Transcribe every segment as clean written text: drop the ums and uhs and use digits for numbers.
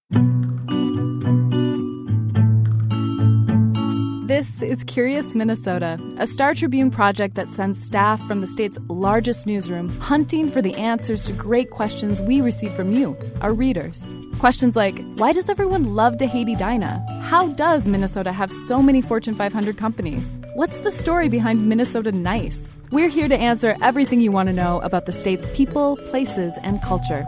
This is Curious Minnesota, a Star Tribune project that sends staff from the state's largest newsroom hunting for the answers to great questions we receive from you, our readers. Questions like, why does everyone love to hate Edina? How does Minnesota have so many Fortune 500 companies? What's the story behind Minnesota Nice? We're here to answer everything you want to know about the state's people, places, and culture.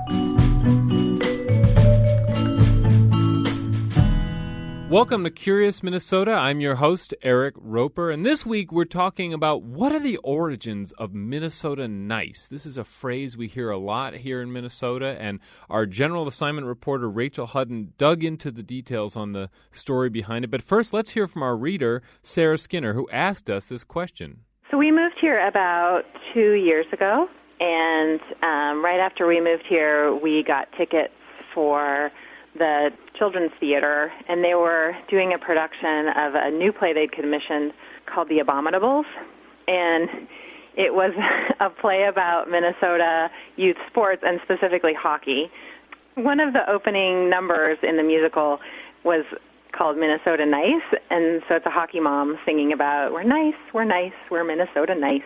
Welcome to Curious Minnesota. I'm your host, Eric Roper, and this week we're talking about what are the origins of Minnesota Nice. This is a phrase we hear a lot here in Minnesota, and our general assignment reporter, Rachel Hutton, dug into the details on the story behind it. But first, let's hear from our reader, Sarah Skinner, who asked us this question. So we moved here about 2 years ago, and right after we moved here, we got tickets for the Children's Theater, and they were doing a production of a new play they'd commissioned called The Abominables, and it was a play about Minnesota youth sports, and specifically hockey. One of the opening numbers in the musical was called Minnesota Nice, and so it's a hockey mom singing about, we're nice, we're Minnesota nice,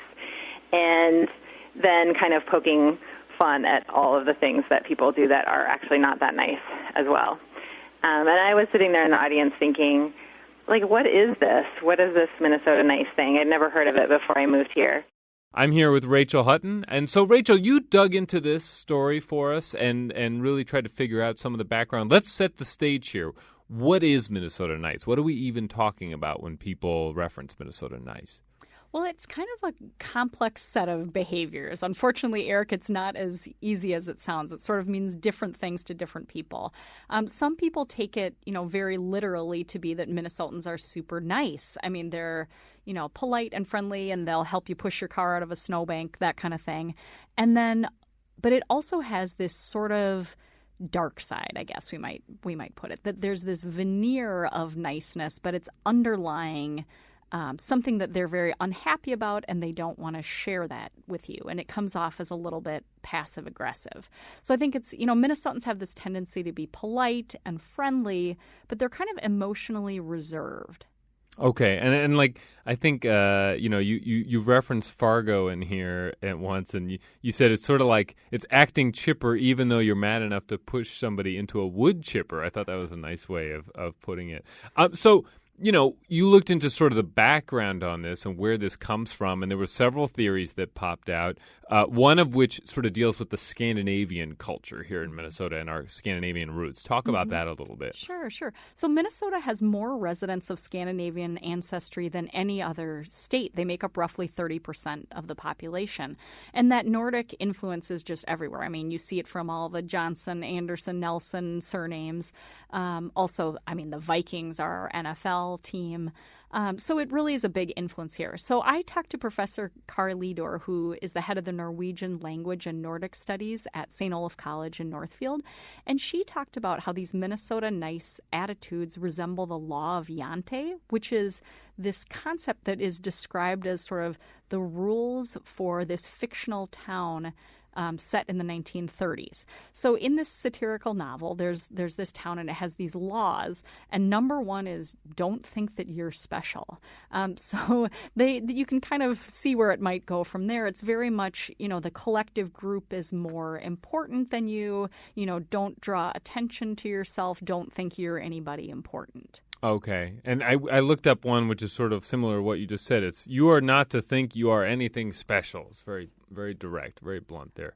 and then kind of poking fun at all of the things that people do that are actually not that nice as well. And I was sitting there in the audience thinking, like, what is this? What is this Minnesota Nice thing? I'd never heard of it before I moved here. I'm here with Rachel Hutton. And so, Rachel, you dug into this story for us and really tried to figure out some of the background. Let's set the stage here. What is Minnesota Nice? What are we even talking about when people reference Minnesota Nice? Well, it's kind of a complex set of behaviors. Unfortunately, Eric, it's not as easy as it sounds. It sort of means different things to different people. Some people take it, very literally to be that Minnesotans are super nice. I mean, they're, polite and friendly, and they'll help you push your car out of a snowbank, that kind of thing. And then, but it also has this sort of dark side, I guess we might put it, that there's this veneer of niceness, but it's underlying something that they're very unhappy about, and they don't want to share that with you. And it comes off as a little bit passive aggressive. So I think it's, Minnesotans have this tendency to be polite and friendly, but they're kind of emotionally reserved. Okay, and like I think you referenced Fargo in here at once, and you said it's sort of like it's acting chipper even though you're mad enough to push somebody into a wood chipper. I thought that was a nice way of putting it. So you looked into sort of the background on this and where this comes from, and there were several theories that popped out, one of which sort of deals with the Scandinavian culture here in Minnesota and our Scandinavian roots. Talk about that a little bit. Sure. So Minnesota has more residents of Scandinavian ancestry than any other state. They make up roughly 30% of the population. And that Nordic influence is just everywhere. I mean, you see it from all the Johnson, Anderson, Nelson surnames. Also, the Vikings are our NFL team. So it really is a big influence here. So I talked to Professor Kari Lidor, who is the head of the Norwegian Language and Nordic Studies at St. Olaf College in Northfield, and she talked about how these Minnesota nice attitudes resemble the law of Jante, which is this concept that is described as sort of the rules for this fictional town set in the 1930s. So in this satirical novel, there's this town, and it has these laws. And number one is don't think that you're special. So you can kind of see where it might go from there. It's very much, the collective group is more important than you. Don't draw attention to yourself. Don't think you're anybody important. Okay. And I looked up one which is sort of similar to what you just said. It's you are not to think you are anything special. It's very, very direct, very blunt there.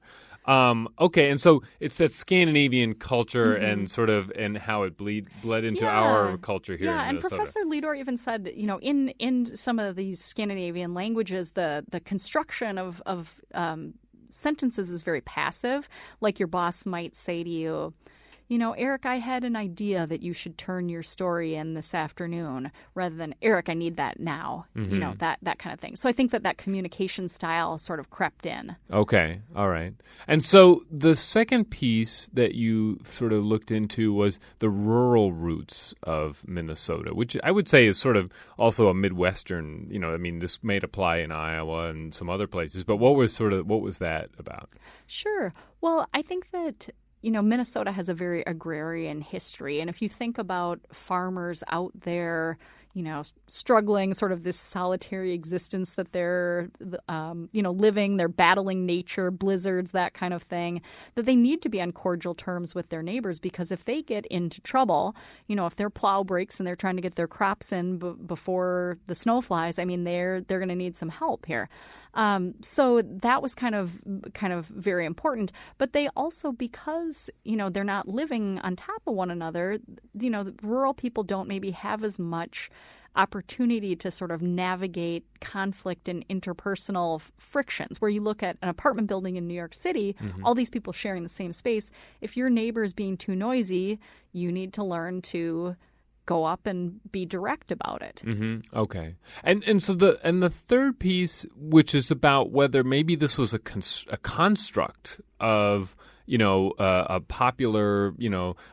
Okay. And so it's that Scandinavian culture and sort of and how it bled into our culture here in Minnesota. And Professor Lidor even said, in some of these Scandinavian languages, the construction of sentences is very passive. Like your boss might say to you, Eric, I had an idea that you should turn your story in this afternoon, rather than, Eric, I need that now, that kind of thing. So I think that communication style sort of crept in. Okay. All right. And so the second piece that you sort of looked into was the rural roots of Minnesota, which I would say is sort of also a Midwestern, this may apply in Iowa and some other places, but what was that about? Sure. Well, I think that Minnesota has a very agrarian history. And if you think about farmers out there, struggling, sort of this solitary existence that they're, living, they're battling nature, blizzards, that kind of thing, that they need to be on cordial terms with their neighbors, because if they get into trouble, if their plow breaks and they're trying to get their crops in before the snow flies, they're going to need some help here. So that was kind of very important. But they also, because, they're not living on top of one another, the rural people don't maybe have as much opportunity to sort of navigate conflict and interpersonal frictions. Where you look at an apartment building in New York City, all these people sharing the same space. If your neighbor is being too noisy, you need to learn to go up and be direct about it. Mm-hmm. Okay. And so the third piece, which is about whether maybe this was a construct of, a popular,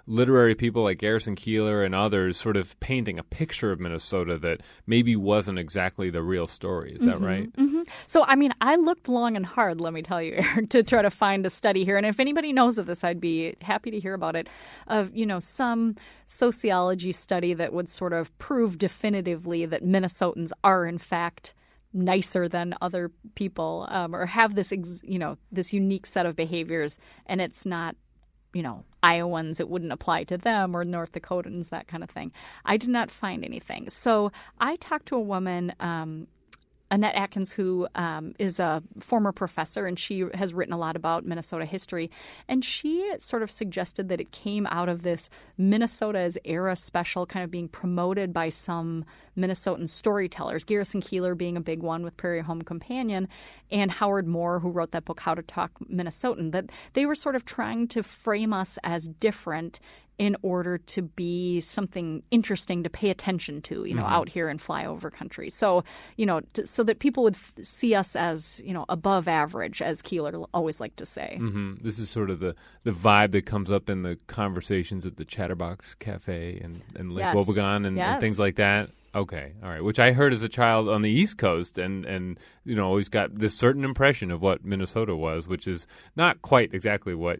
literary people like Garrison Keillor and others sort of painting a picture of Minnesota that maybe wasn't exactly the real story. Is that right? Mm-hmm. So, I looked long and hard, let me tell you, Eric, to try to find a study here. And if anybody knows of this, I'd be happy to hear about it, of, some sociology study that would sort of prove definitively that Minnesotans are, in fact, nicer than other people, or have this, this unique set of behaviors, and it's not, Iowans, it wouldn't apply to them, or North Dakotans, that kind of thing. I did not find anything. So I talked to a woman, Annette Atkins, who is a former professor, and she has written a lot about Minnesota history. And she sort of suggested that it came out of this Minnesota's era special kind of being promoted by some Minnesotan storytellers, Garrison Keillor being a big one with Prairie Home Companion, and Howard Moore, who wrote that book, How to Talk Minnesotan, that they were sort of trying to frame us as different in order to be something interesting to pay attention to, out here in flyover country. So, so that people would see us as, above average, as Keillor always liked to say. Mm-hmm. This is sort of the vibe that comes up in the conversations at the Chatterbox Cafe and Lake Wobegon and things like that. Okay, all right. Which I heard as a child on the East Coast, and always got this certain impression of what Minnesota was, which is not quite exactly what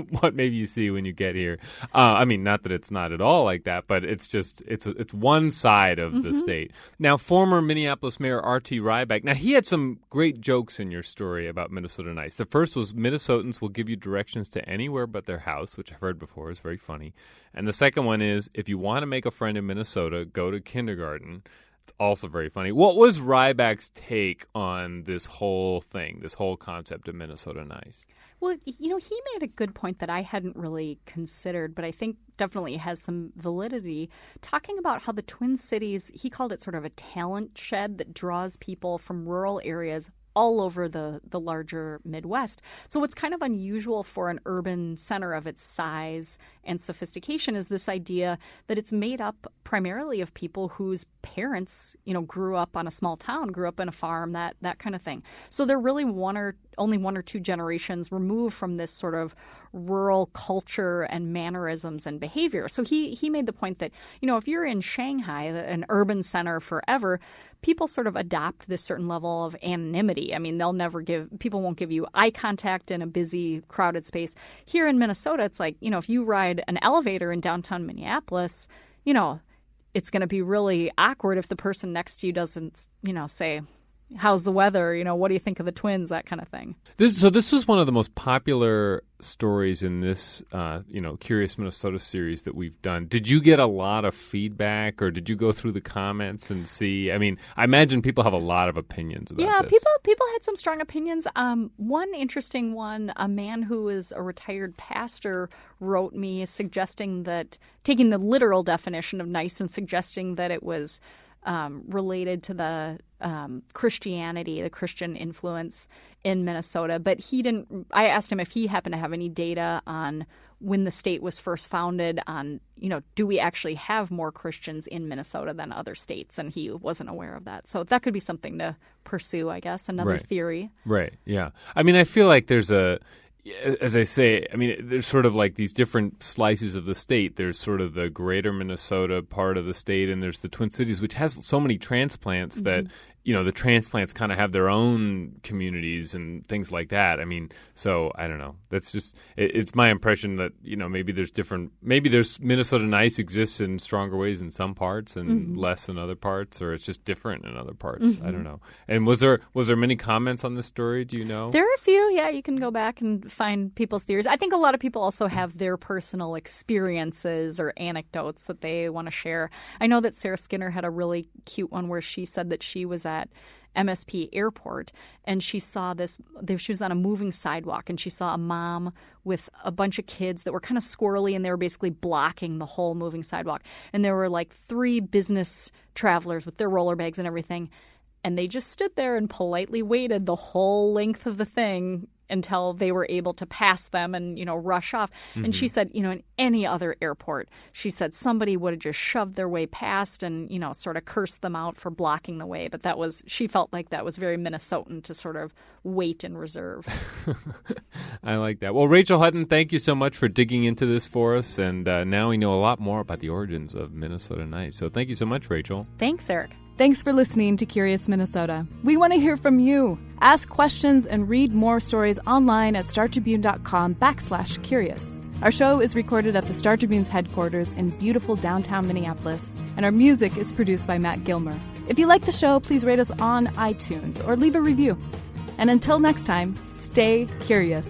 what maybe you see when you get here. Not that it's not at all like that, but it's just it's one side of the state. Now, former Minneapolis Mayor R.T. Ryback. Now, he had some great jokes in your story about Minnesota Nice. The first was Minnesotans will give you directions to anywhere but their house, which I've heard before is very funny. And the second one is, if you want to make a friend in Minnesota, go to kindergarten. It's also very funny. What was Ryback's take on this whole thing, this whole concept of Minnesota Nice? Well, he made a good point that I hadn't really considered, but I think definitely has some validity, talking about how the Twin Cities, he called it sort of a talent shed that draws people from rural areas all over the larger Midwest. So what's kind of unusual for an urban center of its size and sophistication is this idea that it's made up primarily of people whose parents, grew up on a small town, grew up in a farm, that kind of thing. So they're really only one or two generations removed from this sort of rural culture and mannerisms and behavior. So he made the point that, if you're in Shanghai, an urban center forever, people sort of adopt this certain level of anonymity. People won't give you eye contact in a busy, crowded space. Here in Minnesota, it's like, if you ride an elevator in downtown Minneapolis, it's going to be really awkward if the person next to you doesn't, say, how's the weather? What do you think of the Twins? That kind of thing. This was one of the most popular stories in this, Curious Minnesota series that we've done. Did you get a lot of feedback, or did you go through the comments and see? I imagine people have a lot of opinions about this. Yeah, people had some strong opinions. One interesting one, a man who is a retired pastor wrote me suggesting that, taking the literal definition of nice and suggesting that it was related to the Christianity, the Christian influence in Minnesota. But I asked him if he happened to have any data on when the state was first founded, on, do we actually have more Christians in Minnesota than other states? And he wasn't aware of that. So that could be something to pursue, I guess, another theory. Right, yeah. I feel like there's as I say, there's sort of like these different slices of the state. There's sort of the greater Minnesota part of the state, and there's the Twin Cities, which has so many transplants that the transplants kind of have their own communities and things like that. I mean, so I don't know. That's just it's my impression that maybe there's Minnesota Nice exists in stronger ways in some parts and less in other parts, or it's just different in other parts. I don't know. And was there many comments on this story? Do you know? There are a few. Yeah, you can go back and find people's theories. I think a lot of people also have their personal experiences or anecdotes that they want to share. I know that Sarah Skinner had a really cute one where she said that she was at MSP Airport and she saw she was on a moving sidewalk and she saw a mom with a bunch of kids that were kind of squirrely and they were basically blocking the whole moving sidewalk. And there were like 3 business travelers with their roller bags and everything. And they just stood there and politely waited the whole length of the thing until they were able to pass them and, rush off. And she said, in any other airport, she said somebody would have just shoved their way past and, sort of cursed them out for blocking the way. But she felt like that was very Minnesotan to sort of wait and reserve. I like that. Well, Rachel Hutton, thank you so much for digging into this for us. And now we know a lot more about the origins of Minnesota Nice. So thank you so much, Rachel. Thanks, Eric. Thanks for listening to Curious Minnesota. We want to hear from you. Ask questions and read more stories online at startribune.com/curious. Our show is recorded at the Star Tribune's headquarters in beautiful downtown Minneapolis, and our music is produced by Matt Gilmer. If you like the show, please rate us on iTunes or leave a review. And until next time, stay curious.